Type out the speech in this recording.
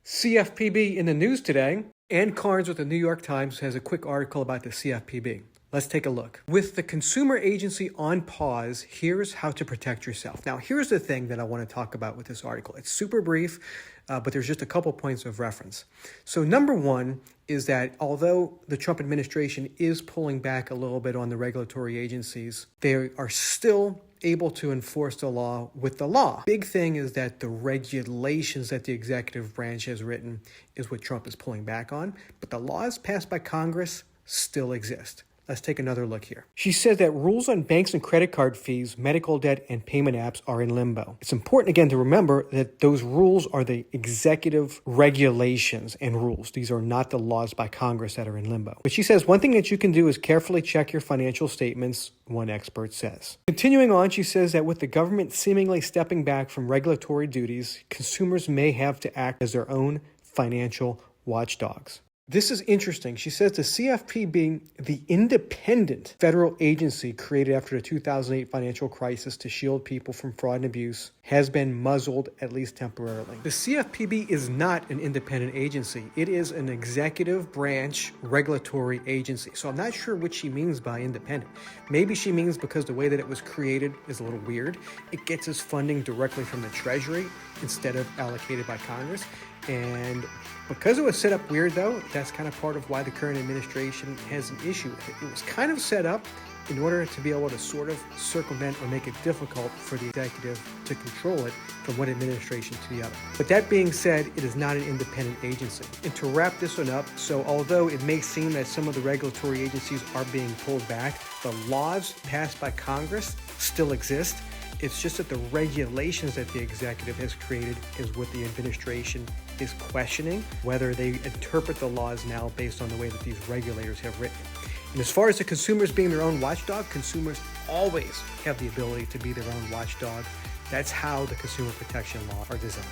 CFPB in the news today. Ann Carnes with the New York Times has a quick article about the CFPB. Let's take a look. With the consumer agency on pause, here's how to protect yourself. Now, here's the thing that I want to talk about with this article. It's super brief, but there's just a couple points of reference. So number one is that although the Trump administration is pulling back a little bit on the regulatory agencies, they are still able to enforce the law with the law. Big thing is that the regulations that the executive branch has written is what Trump is pulling back on, but the laws passed by Congress still exist. Let's take another look here. She says that rules on banks and credit card fees, medical debt, and payment apps are in limbo. It's important, again, to remember that those rules are the executive regulations and rules. These are not the laws by Congress that are in limbo. But she says one thing that you can do is carefully check your financial statements, one expert says. Continuing on, she says that with the government seemingly stepping back from regulatory duties, consumers may have to act as their own financial watchdogs. This is interesting. She says the CFPB, the independent federal agency created after the 2008 financial crisis to shield people from fraud and abuse, has been muzzled, at least temporarily. The CFPB is not an independent agency. It is an executive branch regulatory agency. So I'm not sure what she means by independent. Maybe she means because the way that it was created is a little weird. It gets its funding directly from the Treasury instead of allocated by Congress. And because it was set up weird, though, that's kind of part of why the current administration has an issue with it. It was kind of set up in order to be able to sort of circumvent or make it difficult for the executive to control it from one administration to the other. But that being said, it is not an independent agency. And to wrap this one up, so although it may seem that some of the regulatory agencies are being pulled back, the laws passed by Congress still exist. It's just that the regulations that the executive has created is what the administration is questioning, whether they interpret the laws now based on the way that these regulators have written. And as far as the consumers being their own watchdog, consumers always have the ability to be their own watchdog. That's how the consumer protection laws are designed.